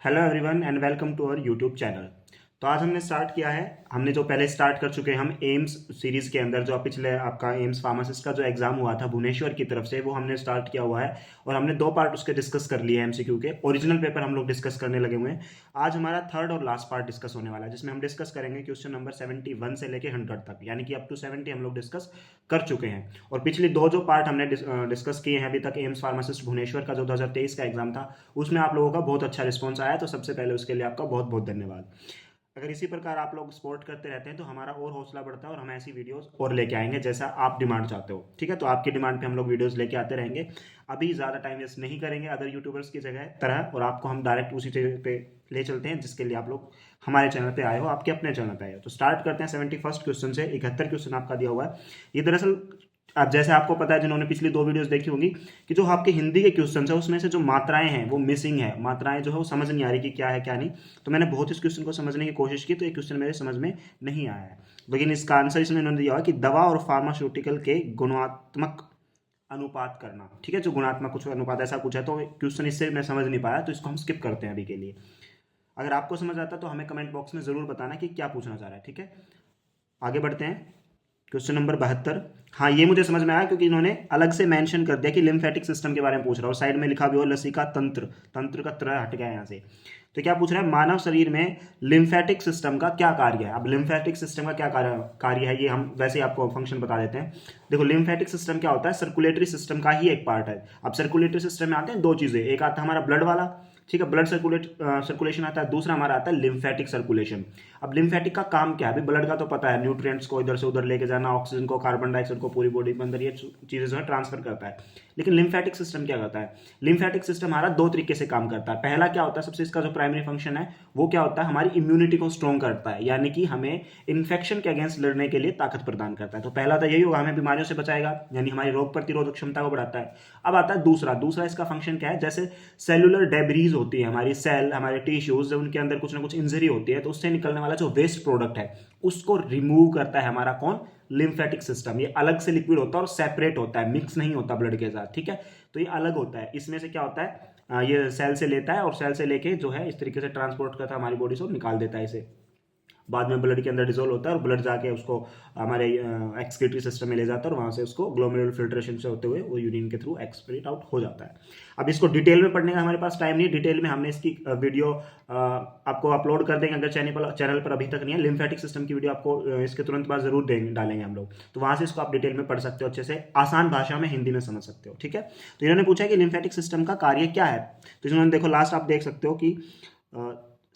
Hello everyone and welcome to our YouTube channel. तो आज हमने स्टार्ट किया है, हमने जो पहले स्टार्ट कर चुके हैं हम एम्स सीरीज़ के अंदर, जो पिछले आपका एम्स फार्मासिस्ट का जो एग्ज़ाम हुआ था भुवनेश्वर की तरफ से, वो हमने स्टार्ट किया हुआ है और हमने दो पार्ट उसके डिस्कस कर लिए हैं। एमसीक्यू के ओरिजिनल पेपर हम लोग डिस्कस करने लगे हुए हैं। आज हमारा थर्ड और लास्ट पार्ट डिस्कस होने वाला है, जिसमें हम डिस्कस करेंगे क्वेश्चन नंबर 71 से लेकर 100 तक, यानी कि अप टू 70 हम लोग डिस्कस कर चुके हैं। और पिछली दो जो पार्ट हमने डिस्कस किए हैं अभी तक, एम्स फार्मासिस्ट भुवनेश्वर का जो 2023 का एग्जाम था, उसमें आप लोगों का बहुत अच्छा रिस्पॉन्स आया, तो सबसे पहले उसके लिए आपका बहुत बहुत धन्यवाद। अगर इसी प्रकार आप लोग सपोर्ट करते रहते हैं तो हमारा और हौसला बढ़ता है और हम ऐसी वीडियोस और लेके आएंगे जैसा आप डिमांड चाहते हो। ठीक है, तो आपकी डिमांड पे हम लोग वीडियोस लेके आते रहेंगे। अभी ज़्यादा टाइम वेस्ट नहीं करेंगे अदर यूट्यूबर्स की जगह तरह, और आपको हम डायरेक्ट उसी जगह पे ले चलते हैं जिसके लिए आप लोग हमारे चैनल पे आए हो, आपके अपने चैनल पे आए हो। तो स्टार्ट करते हैं 71 क्वेश्चन से। 71 क्वेश्चन आपका दिया हुआ है। ये दरअसल अब जैसे आपको पता है, जिन्होंने पिछली दो वीडियोस देखी होंगी, कि जो आपके हिंदी के क्वेश्चन है उसमें से जो मात्राएं हैं वो मिसिंग है। मात्राएं जो है वो समझ नहीं आ रही कि क्या है क्या नहीं। तो मैंने बहुत इस क्वेश्चन को समझने की कोशिश की, तो ये क्वेश्चन मेरे समझ में नहीं आया है। लेकिन इसका आंसर इसमें इन्होंने दिया हुआ कि दवा और फार्मास्यूटिकल के गुणात्मक अनुपात करना। ठीक है, जो गुणात्मक कुछ अनुपात ऐसा कुछ है, तो क्वेश्चन इससे मैं समझ नहीं पाया, तो इसको हम स्किप करते हैं अभी के लिए। अगर आपको समझ आता तो हमें कमेंट बॉक्स में जरूर बताना कि क्या पूछना चाह रहा है। ठीक है, आगे बढ़ते हैं। Question number 72। हाँ, ये मुझे समझ में आया क्योंकि इन्होंने अलग से मेंशन कर दिया कि लिम्फेटिक सिस्टम के बारे में पूछ रहा है, और साइड में लिखा भी हो लसिका तंत्र, तंत्र का त्र हट गया यहाँ से। तो क्या पूछ रहा है, मानव शरीर में लिम्फेटिक सिस्टम का क्या कार्य है। अब लिम्फेटिक सिस्टम का क्या कार्य है, ये हम वैसे ही आपको फंक्शन बता देते हैं। देखो, लिम्फेटिक सिस्टम क्या होता है, सर्कुलेटरी सिस्टम का ही एक पार्ट है। अब सर्कुलेटरी सिस्टम में आते हैं दो चीजें, एक आता है हमारा ब्लड वाला, ठीक है, ब्लड सर्कुलेशन आता है, दूसरा हमारा आता है लिम्फेटिक सर्कुलेशन। अब लिम्फेटिक का काम क्या है, अभी ब्लड का तो पता है, न्यूट्रिएंट्स को इधर से उधर लेके जाना, ऑक्सीजन को, कार्बन डाइऑक्साइड को पूरी बॉडी के अंदर ये चीजें जो है ट्रांसफर करता है। लेकिन लिम्फेटिक सिस्टम क्या करता है, लिम्फेटिक सिस्टम हमारा दो तरीके से काम करता है। पहला क्या होता है, सबसे इसका जो प्राइमरी फंक्शन है वो क्या होता है, हमारी इम्यूनिटी को स्ट्रॉन्ग करता है, यानी कि हमें इन्फेक्शन के अगेंस्ट लड़ने के लिए ताकत प्रदान करता है। तो पहला तो यही होगा, हमें बीमारियों से बचाएगा, यानी हमारी रोग प्रतिरोधक क्षमता को बढ़ाता है। अब आता है दूसरा, दूसरा इसका फंक्शन क्या है, जैसे सेलुलर डेब्रीज होती है, हमारी सेल, हमारे टिश्यूज, जब उनके अंदर कुछ ना कुछ इंजरी होती है, तो उससे निकलने वाला जो वेस्ट प्रोडक्ट है उसको रिमूव करता है हमारा कौन, लिम्फेटिक सिस्टम। ये अलग से लिक्विड होता है और सेपरेट होता है, मिक्स नहीं होता ब्लड के साथ। ठीक है, तो ये अलग होता है। इसमें से क्या होता है, ये सेल से लेता है और सेल से लेके जो है इस तरीके से ट्रांसपोर्ट करता है हमारी बॉडी से और निकाल देता है इसे। बाद में ब्लड के अंदर डिजोल्व होता है और ब्लड जाके उसको हमारे एक्सक्रीटरी सिस्टम में ले जाता है, और वहाँ से उसको ग्लोमेरुलर फिल्ट्रेशन से होते हुए वो यूरिन के थ्रू एक्सक्रीट आउट हो जाता है। अब इसको डिटेल में पढ़ने का हमारे पास टाइम नहीं है, डिटेल में हमने इसकी वीडियो आपको अपलोड कर देंगे, अगर चैनल पर अभी तक नहीं है। लिम्फेटिक सिस्टम की वीडियो आपको इसके तुरंत बाद जरूर डालेंगे हम लोग, तो वहाँ से इसको आप डिटेल में पढ़ सकते हो, अच्छे से आसान भाषा में हिंदी में समझ सकते हो। ठीक है, तो इन्होंने पूछा कि लिम्फेटिक सिस्टम का कार्य क्या है। तो इन्होंने देखो लास्ट आप देख सकते हो कि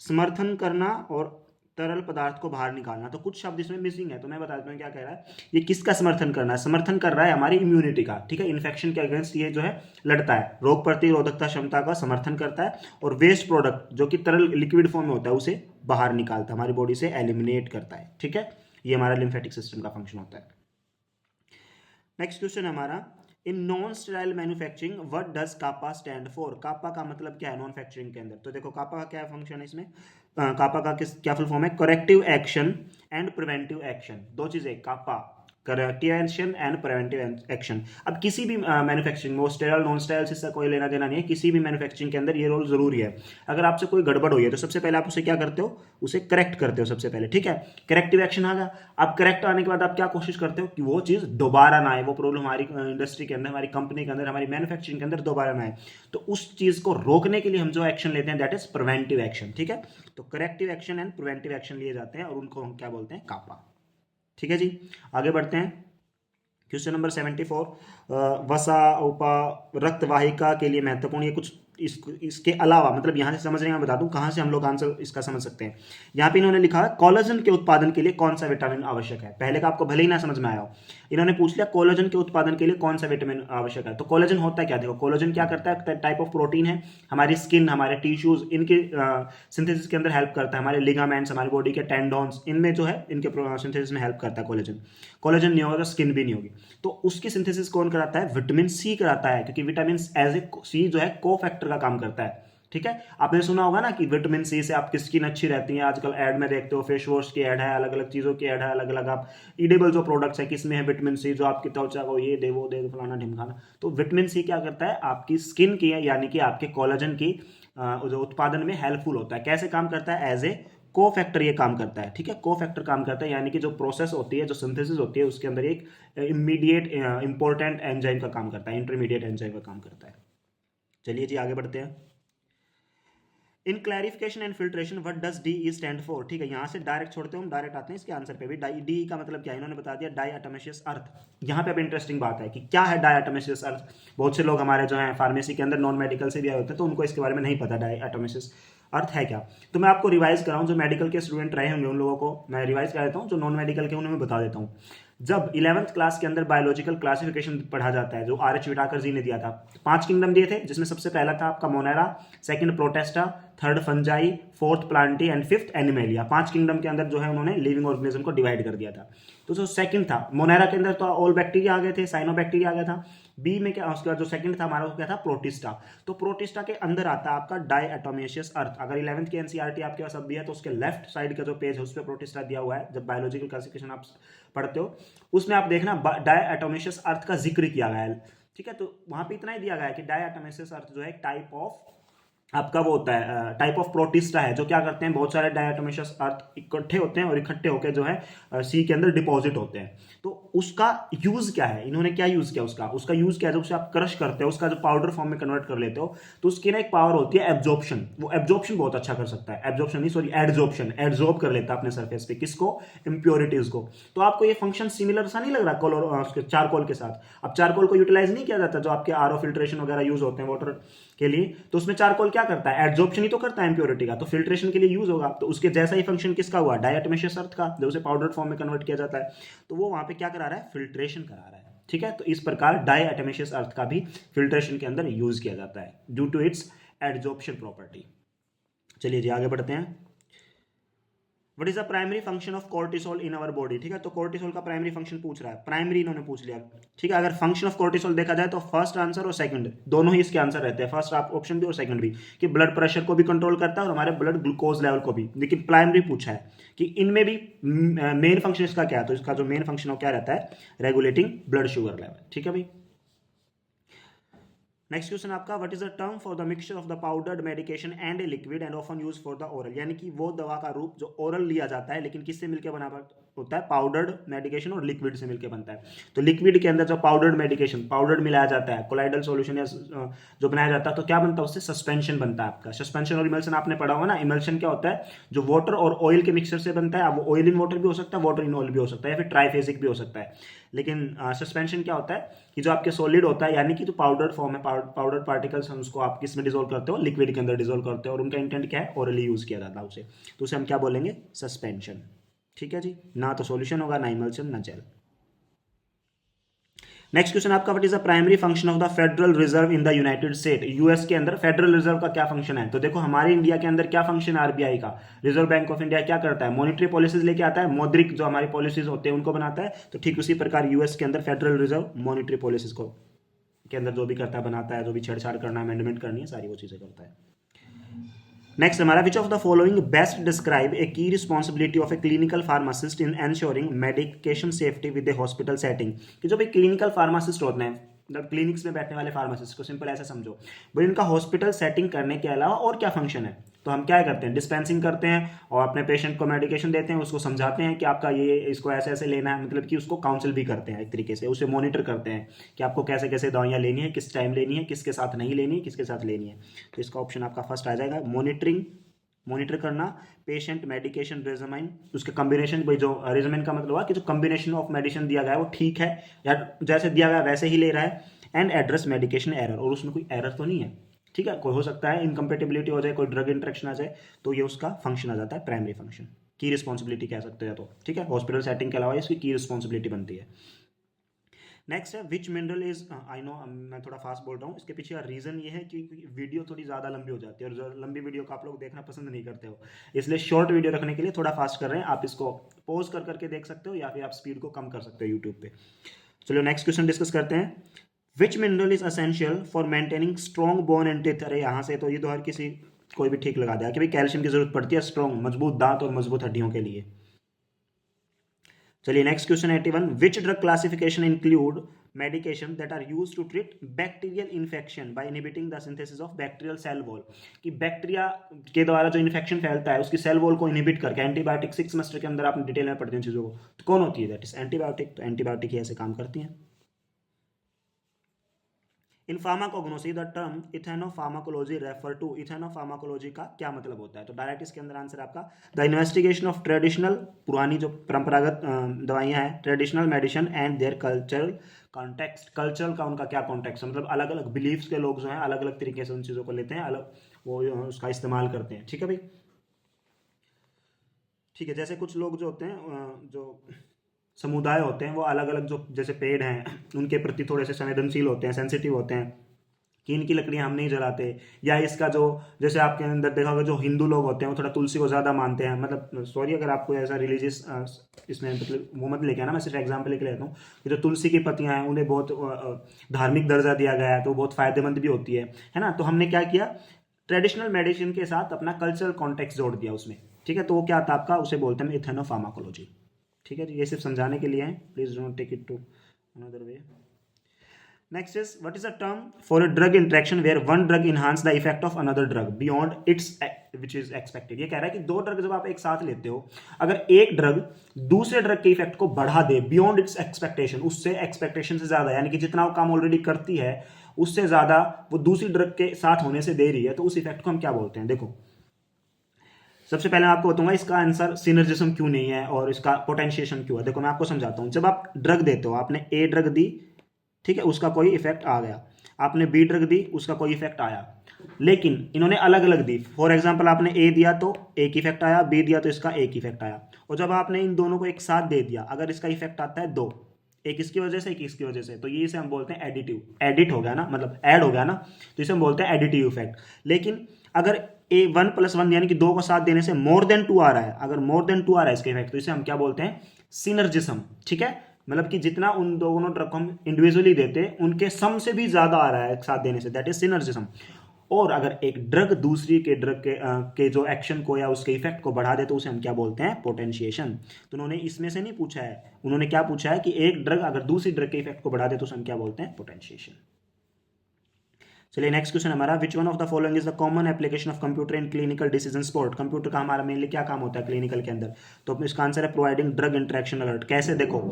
समर्थन करना और तरल पदार्थ को बाहर निकालना। तो कुछ शब्द इसमें मिसिंग है, तो मैं बता देता हूँ क्या कह रहा है। ये किसका समर्थन करना है, समर्थन कर रहा है हमारी इम्यूनिटी का। ठीक है, इन्फेक्शन के अगेंस्ट ये जो है लड़ता है, रोग प्रतिरोधकता क्षमता का समर्थन करता है, और वेस्ट प्रोडक्ट जो कि तरल लिक्विड फॉर्म में होता है उसे बाहर निकालता है, हमारी बॉडी से एलिमिनेट करता है। ठीक है, ये हमारा लिम्फेटिक सिस्टम का फंक्शन होता है। नेक्स्ट क्वेश्चन हमारा, in non sterile manufacturing what does CAPA stand for. CAPA का मतलब क्या है मैन्युफैक्चरिंग के अंदर, तो देखो कापा का क्या फंक्शन है इसमें। कापा का क्या फुल फॉर्म है, corrective action and preventive action. दो चीजें, CAPA corrective action and preventive action. अब किसी भी मैन्युफैक्चरिंग में, स्टेरल नॉन स्टेरल से इसका कोई लेना देना नहीं है, किसी भी मैन्युफैक्चरिंग के अंदर ये रोल जरूरी है। अगर आपसे कोई गड़बड़ हुई है तो सबसे पहले आप उसे क्या करते हो, उसे करेक्ट करते हो सबसे पहले। ठीक है, करेक्टिव एक्शन आ गया। अब करेक्ट आने के बाद आप क्या कोशिश करते हो कि वो चीज दोबारा ना आए, वो प्रॉब्लम हमारी इंडस्ट्री के अंदर, हमारी कंपनी के अंदर, हमारी मैन्युफैक्चरिंग के अंदर दोबारा ना आए। तो उस चीज को रोकने के लिए हम जो एक्शन लेते हैं दैट इज प्रिवेंटिव एक्शन। ठीक है, तो corrective action and preventive action लिए जाते हैं और उनको हम क्या बोलते हैं, कापा। ठीक है जी, आगे बढ़ते हैं। क्वेश्चन नंबर 74, वसा उपा रक्तवाहिका के लिए महत्वपूर्ण, ये कुछ इसके अलावा, मतलब यहाँ से समझने में बता दूं कहाँ से हम लोग आंसर इसका समझ सकते हैं। यहाँ पे इन्होंने लिखा है कोलेजन के उत्पादन के लिए कौन सा विटामिन आवश्यक है। पहले का आपको भले ही ना समझ में आया हो, इन्होंने पूछ लिया कोलेजन के उत्पादन के लिए कौन सा विटामिन आवश्यक है। तो कोलेजन होता है क्या, देखो कोलेजन क्या करता है, टाइप ऑफ प्रोटीन है, हमारी स्किन, हमारे टिश्यूज, इनके सिंथेसिस के अंदर हेल्प करता है, हमारे लिगामेंट्स, हमारी बॉडी के टेंडॉन्स, इनमें जो है इनके सिंथेसिस में हेल्प करता है कोलेजन। कोलेजन नहीं होगा तो स्किन भी नहीं होगी। तो उसकी सिंथेसिस कौन कराता है, विटामिन सी कराता है, क्योंकि विटामिन एज ए सी जो है को फैक्टर का काम करता है। ठीक है, आपने सुना होगा ना कि विटामिन सी से आपकी स्किन अच्छी रहती है, आजकल ऐड में देखते हो फेस वॉश की ऐड है, अलग अलग चीज़ों की ऐड है, अलग अलग आप ईडेबल जो प्रोडक्ट्स है किसमें है विटामिन सी, जो आपकी त्वचा को ये दे वो दे फलाना ढिमकाना। तो विटामिन सी क्या करता है, आपकी स्किन की यानी कि आपके कोलेजन की जो उत्पादन में हेल्पफुल होता है। कैसे काम करता है, एज ए को फैक्टर ये काम करता है। ठीक है, को फैक्टर काम करता है, यानी कि जो प्रोसेस होती है, जो सिंथेसिस होती है, उसके अंदर एक इमीडिएट इंपॉर्टेंट एंजाइम का काम करता है, इंटरमीडिएट एंजाइम का काम करता है। चलिए जी आगे बढ़ते हैं। In clarification and filtration what does D stand for. ठीक है, यहाँ से डायरेक्ट छोड़ते हैं हम, डायरेक्ट आते हैं इसके आंसर पे भी। डी का मतलब क्या है, इन्होंने बता दिया, डायटोमेशियस अर्थ। यहाँ पे अब इंटरेस्टिंग बात है कि क्या है डायटोमेशियस अर्थ। बहुत से लोग हमारे जो हैं फार्मेसी के अंदर नॉन मेडिकल से भी आए होते हैं, तो उनको इसके बारे में नहीं पता डायटोमेशियस अर्थ है क्या। तो मैं आपको रिवाइज कराऊँ, जो मेडिकल के स्टूडेंट रहे होंगे उन लोगों को मैं रिवाइज करा देता हूँ, जो नॉन मेडिकल के उन्हें मैं बता देता हूँ। जब 11th क्लास के अंदर बायोलॉजिकल क्लासिफिकेशन पढ़ा जाता है, जो RH विटाकर जी ने दिया था, 5 किंगडम दिए थे, जिसमें सबसे पहला था आपका Monera, second Protista, third fungi, fourth Plantae and fifth animalia. 5 kingdom के अंदर जो है उन्होंने लिविंग ऑर्गेनिज्म को डिवाइड कर दिया था। तो जो सेकंड था मोनेरा के अंदर तो ऑल बैक्टीरिया आ गए थे, साइनोबैक्टीरिया आ गया था। बी में क्या, उसका जो सेकंड था हमारा वो क्या था, प्रोटिस्टा। तो प्रोटिस्टा के अंदर आता है आपका डायटोमेशियस अर्थ। अगर 11th की एनसीईआरटी आपके पास अब भी है तो उसके लेफ्ट साइड का जो पेज है उस पर प्रोटिस्टा दिया हुआ है। जब बायोलॉजिकल क्लासिफिकेशन आप पढ़ते हो उसमें आप देखना डायटोमेशियस अर्थ का जिक्र किया गया है। ठीक है, तो वहां पे इतना ही दिया गया है कि डायटोमेशियस अर्थ जो है एक टाइप ऑफ आपका वो होता है, टाइप ऑफ प्रोटिस्टा है, जो क्या करते हैं, बहुत सारे डायटोमेशियस अर्थ इकट्ठे होते हैं और इकट्ठे होकर जो है सी के अंदर डिपॉजिट होते हैं। तो उसका यूज क्या है, इन्होंने क्या यूज किया, उसका यूज क्या है, जब उसे आप क्रश करते हो, उसका जो पाउडर फॉर्म में कन्वर्ट कर लेते हो, तो उसकी ना एक पावर होती है एब्जॉर्प्शन। वो एब्जॉर्प्शन बहुत अच्छा कर सकता है, एब्जॉर्प्शन नहीं सॉरी एडजॉर्प्शन, एडजॉर्ब कर लेता है अपने सरफेस पे किसको, इंप्योरिटीज को। तो आपको ये फंक्शन सिमिलर सा नहीं लग रहा चारकोल के साथ। अब चारकोल को यूटिलाइज नहीं किया जाता, जो आपके आरओ फिल्ट्रेशन वगैरह यूज होते हैं वाटर के लिए, तो उसमें चारकोल क्या करता है, एडजॉर्प्शन ही तो करता है इंप्योरिटी का, तो फिल्ट्रेशन के लिए यूज होगा। तो उसके जैसा ही फंक्शन किसका हुआ, डायटोमेशियस अर्थ का, जो उसे पाउडर फॉर्म में कन्वर्ट किया जाता है। तो वो वहां पे क्या करा रहा है, फिल्ट्रेशन करा रहा है। ठीक है, तो इस प्रकार डायटोमेशियस अर्थ का भी फिल्ट्रेशन के अंदर यूज किया जाता है due to its adsorption property. चलिए जी आगे बढ़ते हैं। What is the primary function of cortisol in our body. ठीक है, तो कोर्टिसोल का प्राइमरी फंक्शन पूछ रहा है, प्राइमरी इन्होंने पूछ लिया। ठीक है, अगर फंक्शन ऑफ कोर्टिसोल देखा जाए तो फर्स्ट आंसर और सेकंड दोनों ही इसके आंसर रहते हैं, फर्स्ट ऑप्शन भी और सेकंड भी, कि ब्लड प्रेशर को भी कंट्रोल करता है और हमारे ब्लड ग्लूकोज लेवल को भी। लेकिन प्राइमरी पूछा है कि इनमें भी मेन फंक्शन इसका क्या है, तो इसका जो मेन फंक्शन हो क्या रहता है, रेगुलेटिंग ब्लड शुगर लेवल। ठीक है भाई, नेक्स्ट क्वेश्चन आपका, what is the term for the mixture of the powdered medication and a liquid and often use for the oral. यानी कि वो दवा का रूप जो ओरल लिया जाता है लेकिन किससे मिलकर बना होता है, पाउडर्ड मेडिकेशन और लिक्विड से मिलकर बनता है। तो लिक्विड के अंदर जो पाउडर्ड मेडिकेशन, पाउडर्ड मिलाया जाता है, कोलाइडल सॉल्यूशन या जो बनाया जाता है, तो क्या बनता है उससे, सस्पेंशन बनता है आपका। सस्पेंशन और इमल्शन आपने पढ़ा होगा ना, इमल्शन क्या होता है, जो वाटर और ऑयल के मिक्सचर से बनता है। अब वो ऑयल इन वाटर भी हो सकता है, वाटर इन ऑयल भी हो सकता है, या फिर ट्राइफेजिक भी हो सकता है। लेकिन सस्पेंशन क्या होता है कि जो आपके सॉलिड होता है, यानी कि जो पाउडर फॉर्म है, पाउडर पार्टिकल्स, हम उसको आप किस में डिजोल्व करते हो, लिक्विड के अंदर डिजोल्व करते हो, और उनका इंटेंट क्या है, ओरली यूज किया जाता है उसे, तो उसे हम क्या बोलेंगे, सस्पेंशन। ठीक है जी, ना तो सॉल्यूशन होगा, ना इमल्शन, ना जेल। नेक्स्ट क्वेश्चन आपका, what is the primary function of the federal reserve in the United state. US के अंदर फेडरल रिजर्व का क्या फंक्शन है। तो देखो हमारे इंडिया के अंदर क्या फंक्शन है आरबीआई का, रिजर्व बैंक ऑफ इंडिया क्या करता है, मॉनिटरी पॉलिसीज लेके आता है, मौद्रिक जो हमारी पॉलिसीज होते हैं उनको बनाता है। तो ठीक उसी प्रकार यूएस के अंदर फेडरल रिजर्व मॉनिटरी पॉलिसीज को के अंदर जो भी करता है, बनाता है, जो भी छेड़छाड़ करना है, अमेंडमेंट करनी है, सारी वो चीजें करता है। नेक्स्ट हमारा, which of the following best describe a key responsibility of a clinical pharmacist in ensuring medication safety with a hospital setting. कि जो भी क्लिनिकल फार्मासिस्ट होते हैं, मतलब क्लिनिक्स में बैठने वाले फार्मासिस्ट को सिंपल ऐसा समझो, भाई इनका हॉस्पिटल सेटिंग करने के अलावा और क्या फंक्शन है। तो हम क्या करते हैं, डिस्पेंसिंग करते हैं और अपने पेशेंट को मेडिकेशन देते हैं, उसको समझाते हैं कि आपका ये इसको ऐसे ऐसे लेना है, मतलब कि उसको काउंसिल भी करते हैं एक तरीके से, उसे मॉनिटर करते हैं कि आपको कैसे कैसे दवाइयाँ लेनी है, किस टाइम लेनी है, किसके साथ नहीं लेनी है, किसके साथ लेनी है। तो इसका ऑप्शन आपका फर्स्ट आ जाएगा, मॉनिटरिंग, मॉनिटर करना पेशेंट मेडिकेशन रेजिमेन, उसके कॉम्बिनेशन, भाई जो रेजिमेन का मतलब हुआ कि जो कॉम्बिनेशन ऑफ मेडिसिन दिया गया है वो ठीक है या जैसे दिया गया वैसे ही ले रहा है, एंड एड्रेस मेडिकेशन एरर, और उसमें कोई एरर तो नहीं है। ठीक है, कोई हो सकता है इनकम्पेटिबिलिटी हो जाए, कोई ड्रग इंट्रैक्शन आ जाए, तो ये उसका फंक्शन आ जाता है प्राइमरी फंक्शन, की रिस्पॉन्सिबिलिटी कह सकते हैं। तो ठीक है, हॉस्पिटल सेटिंग के अलावा इसकी की रिस्पॉन्सिबिलिटी बनती है। नेक्स्ट है, विच मिनरल इज, आई नो मैं थोड़ा फास्ट बोल रहा हूँ, इसके पीछे का रीजन ये है कि वीडियो थोड़ी ज़्यादा लंबी हो जाती है और जो लंबी वीडियो का आप लोग देखना पसंद नहीं करते हो, इसलिए शॉर्ट वीडियो रखने के लिए थोड़ा फास्ट कर रहे हैं। आप इसको पॉज करके देख सकते हो या फिर आप स्पीड को कम कर सकते हो यूट्यूब पे। चलो नेक्स्ट क्वेश्चन डिस्कस करते हैं। विच mineral is essential for maintaining strong bone and teeth. अरे यहाँ से तो ये तो हर किसी कोई भी ठीक लगा दिया कि भाई कैल्शियम की जरूरत पड़ती है स्ट्रॉन्ग मजबूत दांत और मजबूत हड्डियों के लिए। चलिए next question 81, which drug classification include medication that are use to treat bacterial infection by inhibiting the synthesis of bacterial cell wall. कि बैक्टीरिया के द्वारा जो इन्फेक्शन फैलता है उसकी सेल वॉल को इनहिबिट करके एंटीबायोटिक 6 सेमेस्टर के अंदर आपने डिटेल में पढ़ते हैं चीज़ों को, तो कौन होती है? That is antibiotic. तो एंटीबायोटिक ही ऐसे काम करती हैं। In pharmacognosy the term ethnopharmacology refer to. Ethnopharmacology का क्या मतलब होता है? तो डायरेक्ट इसके अंदर आंसर आपका द इन्वेस्टिगेशन ऑफ ट्रेडिशनल, पुरानी जो परंपरागत दवाइयाँ हैं, traditional medicine and their cultural context. Cultural का उनका क्या कॉन्टेक्स्ट है, मतलब अलग अलग बिलीफ्स के लोग जो हैं अलग अलग तरीके से उन चीज़ों को लेते हैं, अलग वो उसका इस्तेमाल करते हैं। ठीक है भाई, ठीक है। जैसे कुछ लोग जो होते हैं जो समुदाय होते हैं वो अलग अलग, जो जैसे पेड़ हैं उनके प्रति थोड़े से संवेदनशील होते हैं, सेंसिटिव होते हैं कि इनकी लकड़ियां हम नहीं जलाते, या इसका जो जैसे आपके अंदर देखा होगा जो हिंदू लोग होते हैं वो थोड़ा तुलसी को ज़्यादा मानते हैं। मतलब सॉरी अगर आपको ऐसा रिलीजियस इसमें मतलब वो मत लेके आना, मैं सिर्फ एग्जाम्पल लेके लेता हूँ कि जो तुलसी की पत्तियां हैं उन्हें बहुत धार्मिक दर्जा दिया गया है, तो बहुत फायदेमंद भी होती है ना। तो हमने क्या किया, ट्रेडिशनल मेडिसिन के साथ अपना कल्चरल कॉन्टेक्स्ट जोड़ दिया उसमें। ठीक है, तो वो क्या था आपका, उसे बोलते हैं इथेनोफार्माकोलॉजी। ठीक है जी, ये सिर्फ समझाने के लिए है, please don't take it to another way. Next is what is a term for a drug interaction where one drug enhance the effect of another drug beyond its which is expected. ये कह रहा है कि दो drug जब आप एक साथ लेते हो, अगर एक ड्रग दूसरे ड्रग के इफेक्ट को बढ़ा दे बियॉन्ड इट्स एक्सपेक्टेशन, उससे एक्सपेक्टेशन से ज्यादा, यानी कि जितना वो काम ऑलरेडी करती है उससे ज्यादा वो दूसरी ड्रग के साथ होने से दे रही है, तो उस इफेक्ट को हम क्या बोलते हैं? देखो सबसे पहले मैं आपको बताऊंगा इसका आंसर सिनर्जिज्म क्यों नहीं है और इसका पोटेंशिएशन क्यों है। देखो मैं आपको समझाता हूं, जब आप ड्रग देते हो, आपने ए ड्रग दी, ठीक है, उसका कोई इफेक्ट आ गया, आपने बी ड्रग दी, उसका कोई इफेक्ट आया, लेकिन इन्होंने अलग अलग दी। फॉर एग्जाम्पल आपने ए दिया तो एक इफेक्ट आया, बी दिया तो इसका एक इफेक्ट आया, और जब आपने इन दोनों को एक साथ दे दिया, अगर इसका इफेक्ट आता है दो, एक इसकी वजह से एक इसकी वजह से, तो ये इसे हम बोलते हैं एडिटिव। एडिट हो गया ना, मतलब ऐड हो गया ना, तो इसे हम बोलते हैं एडिटिव इफेक्ट। लेकिन अगर ए 1+1 यानी कि दो को साथ देने से मोर देन 2 आ रहा है, अगर मोर देन 2 आ रहा है इसका इफेक्ट, तो इसे हम क्या बोलते हैं? सिनर्जिज्म। ठीक है, मतलब कि जितना उन दोनों ड्रग को हम इंडिविजुअली देते हैं उनके सम से भी ज्यादा आ रहा है एक साथ देने से, दैट इज सिनर्जिज्म। और अगर एक ड्रग दूसरी के ड्रग के जो एक्शन को या उसके इफेक्ट को बढ़ा दे तो उसे हम क्या बोलते हैं? पोटेंशिएशन। तो उन्होंने इसमें से नहीं पूछा है, उन्होंने क्या पूछा है कि एक ड्रग अगर दूसरी ड्रग के इफेक्ट को बढ़ा दे तो उसे हम क्या बोलते हैं? पोटेंशिएशन। चलिए नेक्स्ट क्वेश्चन हमारा, which one of the following is the common application of computer in clinical decision support. Computer का हमारा मेनली क्या काम होता है क्लिनिकल के अंदर? तो इसका आंसर है प्रोवाइडिंग ड्रग इंटरेक्शन अलर्ट। कैसे? देखो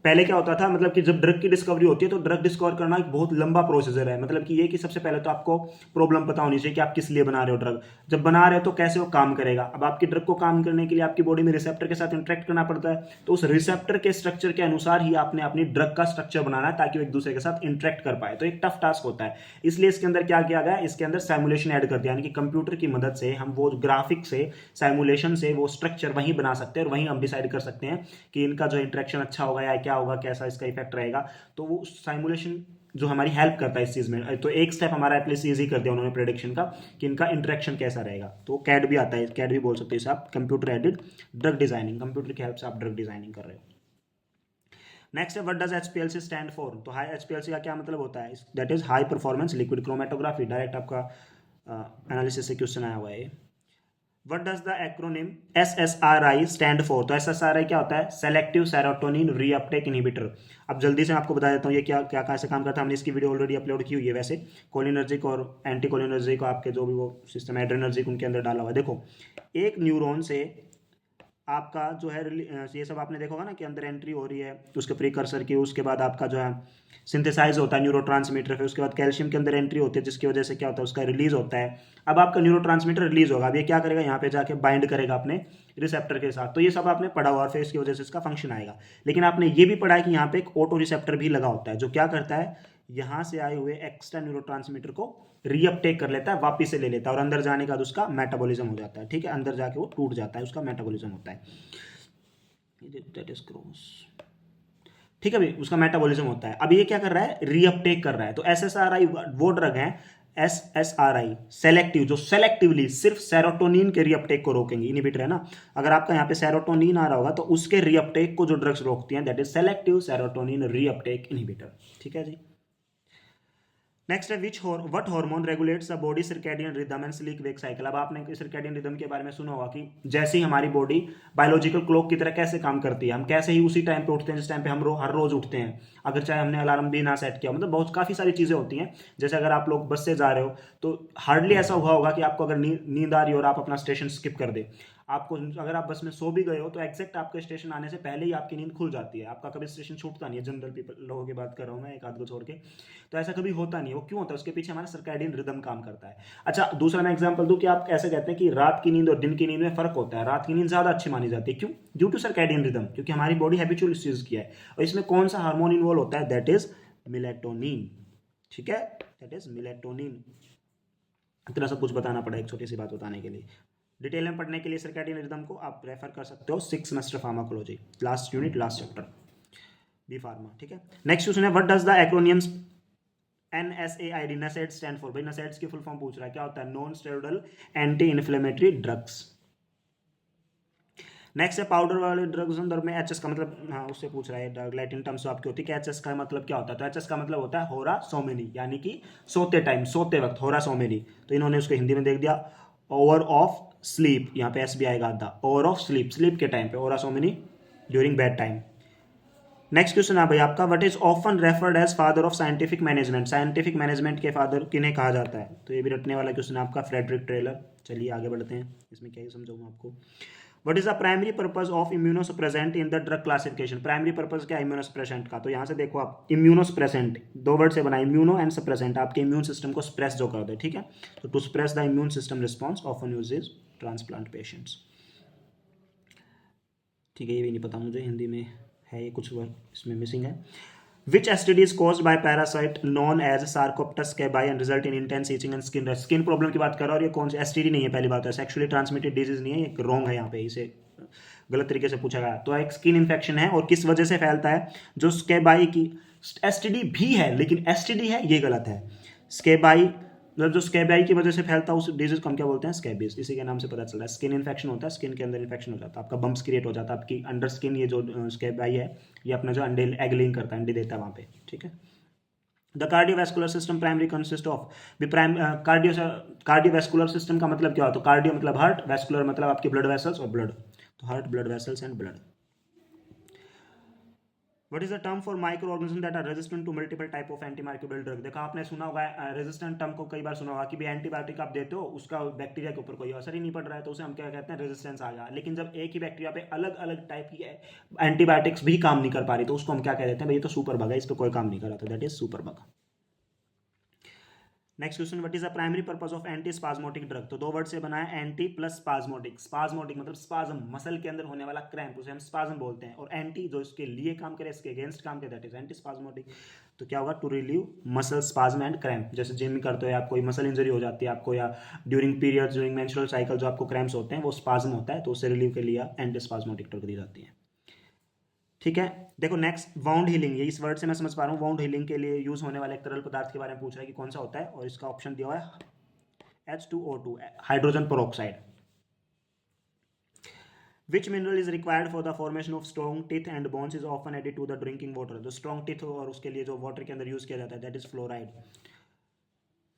पहले क्या होता था, मतलब कि जब ड्रग की डिस्कवरी होती है तो ड्रग डिस्कवर करना एक बहुत लंबा प्रोसीजर है। मतलब कि ये कि सबसे पहले तो आपको प्रॉब्लम पता होनी चाहिए कि आप किस लिए बना रहे हो ड्रग। जब बना रहे हो तो कैसे वो काम करेगा। अब आपकी ड्रग को काम करने के लिए आपकी बॉडी में रिसेप्टर के साथ इंटरेक्ट करना पड़ता है, तो उस रिसेप्टर के स्ट्रक्चर के अनुसार ही आपने अपनी ड्रग का स्ट्रक्चर बनाना है ताकि वो एक दूसरे के साथ इंटरेक्ट कर पाए। तो एक टफ टास्क होता है, इसलिए इसके अंदर क्या किया गया, इसके अंदर सैमुलेशन ऐड कर दिया, यानी कि कंप्यूटर की मदद से हम वो ग्राफिक से, सैमुलेशन से वो स्ट्रक्चर वहीं बना सकते हैं और वहीं हम डिसाइड कर सकते हैं कि इनका जो इंटरेक्शन अच्छा होगा या क्या होगा, कैसा इसका इफेक्ट रहेगा। तो वो साइमुलेशन जो हमारी हेल्प करता है इस चीज में। तो एक स्टेप हमारा एटलीस्ट इजी कर दिया उन्होंने प्रेडिक्शन का कि इनका इंटरेक्शन कैसा रहेगा। तो कैड भी आता है, कैड भी बोल सकते हैं आप, computer aided drug designing, computer की हेल्प से आप ड्रग डिजाइनिंग कर रहे हो। नेक्स्ट है what does HPLC stand for. तो हाई एचपीएलसी का क्या मतलब होता है? That is high performance liquid chromatography. Direct आपका एनालिसिस से क्वेश्चन आया हुआ है। What does the acronym SSRI stand for? तो SSRI क्या होता है? Selective serotonin reuptake inhibitor. अब जल्दी से मैं आपको बता देता हूँ ये क्या क्या कैसे काम करता है। हमने इसकी वीडियो ऑलरेडी अपलोड की हुई है वैसे, कोलिनर्जिक और एंटी कोलिनर्जिक आपके जो भी वो सिस्टम एड्रेनर्जिक उनके अंदर डाला हुआ है। देखो एक न्यूरॉन से आपका जो है ये सब आपने देखा होगा ना कि अंदर एंट्री हो रही है उसके प्रीकर्सर की, उसके बाद आपका जो है सिंथेसाइज होता है न्यूरोट्रांसमीटर, फिर उसके बाद कैल्शियम के अंदर एंट्री होती है जिसकी वजह से क्या होता है उसका रिलीज होता है। अब आपका न्यूरोट्रांसमीटर रिलीज होगा, अब ये क्या करेगा, यहाँ पे जाके बाइंड करेगा अपने रिसेप्टर के साथ। तो ये सब आपने पढ़ा हुआ और फिर इसकी वजह से इसका फंक्शन आएगा। लेकिन आपने ये भी पढ़ा है कि यहाँ पे एक ऑटो रिसेप्टर भी लगा होता है जो क्या करता है, यहाँ से आए हुए एक्स्ट्रा न्यूरोट्रांसमीटर को रीअपटेक कर लेता है, वापिस से ले लेता है और अंदर जाने के बाद उसका मेटाबॉलिज्म हो जाता है। ठीक है, अंदर जाके वो टूट जाता है, उसका मेटाबॉलिज्म होता है। That is cross. ठीक है भाई, उसका मेटाबॉलिज्म होता है। अब ये क्या कर रहा है, रीअपटेक कर रहा है। तो एसएसआरआई वो ड्रग है, एसएसआरआई सेलेक्टिव, जो सेलेक्टिवली सिर्फ सेरोटोनिन के रीअपटेक को रोकेंगे, इनहिबिटर है ना। अगर आपका यहाँ पे सेरोटोनिन आ रहा होगा तो उसके रीअपटेक को जो ड्रग्स रोकती हैं that is selective serotonin reuptake inhibitor. ठीक है जी। नेक्स्ट है what hormone regulates the body circadian rhythm and sleep wake cycle. अब आपने सर्कैडियन रिदम के बारे में सुना होगा कि जैसे ही हमारी बॉडी बायोलॉजिकल क्लॉक की तरह कैसे काम करती है, हम कैसे ही उसी टाइम पे उठते हैं जिस टाइम पे हम हर रोज उठते हैं, अगर चाहे हमने अलार्म भी ना सेट किया, मतलब बहुत काफ़ी सारी चीज़ें होती हैं। जैसे अगर आप लोग बस से जा रहे हो तो हार्डली ऐसा हुआ होगा कि आपको अगर नींद आ रही हो और आप अपना स्टेशन स्किप कर दे। आपको अगर आप बस में सो भी गए हो तो एग्जैक्ट आपके स्टेशन आने से पहले ही आपकी नींद खुल जाती है, आपका कभी स्टेशन छूटता नहीं है। जनरल पीपल लोगों की बात कर रहा हूँ मैं, एक आध को छोड़ के, तो ऐसा कभी होता नहीं है। वो क्यों होता है? उसके पीछे हमारा सर्कैडियन रिदम काम करता है। अच्छा, दूसरा मैं एग्जांपल दूं कि आप ऐसे कहते हैं कि रात की नींद और दिन की नींद में फर्क होता है, रात की नींद ज्यादा अच्छी मानी जाती है। क्यों? ड्यू टू सर्कैडियन रिदम, क्योंकि हमारी बॉडी हैबिचुअल इस चीज किया है। और इसमें कौन सा हार्मोन इन्वॉल्व होता है? That is melatonin. ठीक है, दैट इज मेलेटोनिन। इतना सब कुछ बताना पड़ा एक छोटी सी बात बताने के लिए। डिटेल में पढ़ने के लिए सर्कैडियन रिदम को आप रेफर कर सकते हो 6 semester pharmacology, last unit, last chapter, B pharma. ठीक है, नेक्स्ट क्वेश्चन है what does the acronyms NSAID NSAID stand for? भाई NSAID की फुल फॉर्म पूछ रहा है, क्या होता है? Non steroidal anti inflammatory drugs. Next है पाउडर वाले ड्रग्स संदर्भ में एचएस का मतलब, हाँ उससे पूछ रहा है लैटिन टर्म्स आपकी होती है कि एचएस का मतलब क्या होता है। तो एचएस का मतलब होता है होरा सोमेनी, यानी कि सोते टाइम, सोते वक्त होरा सोमेनी। तो इन्होंने उसको हिंदी में देख दिया ओवर ऑफ स्लीप, यहाँ पे एस भी आएगा आधा, ओवर ऑफ स्लीप, स्लीप के टाइम पे, ओरा सोमेनी during bed time. Next question है भाई आपका what is often referred as father of scientific management? Scientific management के फादर किन्हें कहा जाता है? तो ये भी रटने वाला क्वेश्चन है आपका, फ्रेडरिक टेलर। चलिए आगे बढ़ते हैं, इसमें क्या समझाऊंगा आपको। What is the primary purpose of immunosuppressant in the drug classification? Primary purpose क्या है इम्यूनोसप्रेसेंट का? तो यहाँ से देखो आप, इम्यूनोसप्रेसेंट दो वर्ड से बना, इम्यूनो एंड सप्रेसेंट, आपके इम्यून सिस्टम को स्प्रेस जो कर दे। ठीक है, तो to suppress the immune system response often uses transplant patients. ठीक है, ये भी नहीं पता मुझे, हिंदी में है ये कुछ वर्ड इसमें मिसिंग है। Which STD is caused by parasite known as sarcoptes scabiei and result in intense itching and skin rash? Skin problem की बात कर रहा हूँ, और ये कौन सी एसटीडी नहीं है, पहली बात है सेक्सुअली ट्रांसमिटेड डिजीज नहीं है, ये रॉन्ग है, यहाँ पे इसे गलत तरीके से पूछा गया। तो एक स्किन इन्फेक्शन है, और किस वजह से फैलता है? जो स्केबाई की एसटीडी भी है लेकिन एसटीडी है, ये गलत है। स्केबाई मतलब जो स्केबाई की वजह से फैलता है उस डिजीज को हम क्या बोलते हैं? स्केबीज। इसी के नाम से पता चलता है। स्किन इन्फेक्शन होता है, स्किन के अंदर इन्फेक्शन हो जाता है, आपका बम्प्स क्रिएट हो जाता है, आपकी अंडर स्किन, ये जो स्केबाई है ये अपना जो अंडे एग लेइंग करता है, अंडे देता है वहाँ पे। ठीक है, the cardiovascular system primary consist of cardiovascular system का मतलब क्या होता है? कार्डियो मतलब हार्ट, वैस्कुलर मतलब आपके ब्लड वेसल्स, और ब्लड तो heart, blood vessels and blood. What is the term for microorganisms that are resistant to multiple type of antimicrobial drug? देखा आपने सुना होगा रेजिस्टेंट टर्म को कई बार सुना होगा कि भी एंटीबायोटिक आप देते हो, उसका बैक्टीरिया के ऊपर कोई असर ही नहीं पड़ रहा है, तो उसे हम क्या कहते हैं? रेजिस्टेंस आ गया। लेकिन जब एक ही बैक्टीरिया पे अलग अलग टाइप की एंटीबायोटिक्स भी काम नहीं कर पा रही, तो उसको हम क्या कह देते हैं? भाई ये तो सुपर बग है, इस पर कोई काम नहीं कर रहा, तो that is super bug. Next question, what is the primary purpose of anti spasmodic drug? तो दो वर्ड से बना है, एंटी प्लस स्पाज्मोटिक। स्पाज्मोटिक मतलब स्पाज्म, मसल के अंदर होने वाला क्रैम्प, उसे हम स्पाज्म बोलते हैं, और एंटी जो इसके लिए काम करे, इसके अगेंस्ट काम करे, दैट इज एंटी स्पाज्मोटिक। तो क्या होगा? To relieve muscle spasm and cramp. जैसे जिम में करते हो, आप कोई मसल इंजरी हो जाती है आपको, या during period, during menstrual cycle जो आपको क्रैम्प्स होते हैं वो स्पाज्म होता है, तो उससे रिलीव के लिए एंटी स्पाज्मोटिक ड्रग दी जाती है। ठीक है, देखो नेक्स्ट वाउंड हीलिंग, ये इस वर्ड से मैं समझ पा रहा हूँ, वाउंड हीलिंग के लिए यूज होने वाले एक तरल पदार्थ के बारे में पूछ रहा है कि कौन सा होता है, और इसका ऑप्शन दिया हुआ है H2O2, hydrogen peroxide. Which mineral is required for the formation of strong teeth and bones is often added to the drinking water? जो स्ट्रॉन्ग टीथ और उसके लिए जो वाटर के अंदर यूज किया जाता है that is fluoride.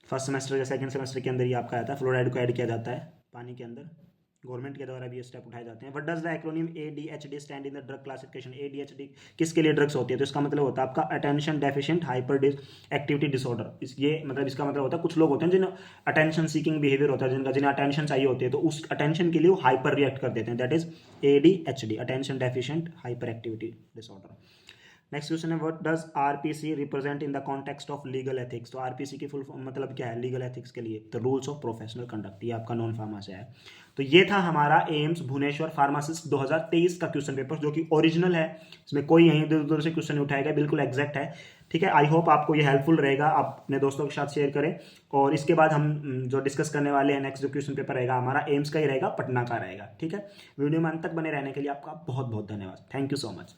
First semester या सेकंड सेमेस्टर के अंदर ये आपका आता है, फ्लोराइड को ऐड किया जाता है पानी के अंदर, गवर्नमेंट के द्वारा भी ये स्टेप उठाए जाते हैं। What does the acronym ADHD stand in the drug classification? ADHD किसके लिए ड्रग्स होती है? तो इसका मतलब होता है आपका attention deficient hyperactivity disorder. ये मतलब इसका मतलब होता है कुछ लोग होते हैं जिन्हें अटेंशन सीकिंग बिहेवियर होता है, जिन्हें अटेंशन चाहिए होती है, तो उस अटेंशन के लिए वो हाइपर रिएक्ट कर देते हैं, that is ADHD, attention deficient hyperactivity disorder. Next question है what does RPC represent in the context of legal ethics? तो आरपीसी की फुल मतलब क्या है लीगल एथिक्स के लिए? तो रूल्स ऑफ प्रोफेशनल कंडक्ट, ये आपका नॉन फार्मा से है। तो ये था हमारा एम्स भुवनेश्वर फार्मासिस्ट 2023 का क्वेश्चन पेपर, जो कि ओरिजिनल है, इसमें कोई यहीं इधर उधर से क्वेश्चन नहीं उठाया गया, बिल्कुल एग्जैक्ट है। ठीक है, आई होप आपको ये हेल्पफुल रहेगा, आप अपने दोस्तों के साथ शेयर करें। और इसके बाद हम जो डिस्कस करने वाले हैं, नेक्स्ट जो क्वेश्चन पेपर रहेगा हमारा एम्स का ही रहेगा, पटना का रहेगा। ठीक है, वीडियो में अंत तक बने रहने के लिए आपका बहुत बहुत धन्यवाद। Thank you so much.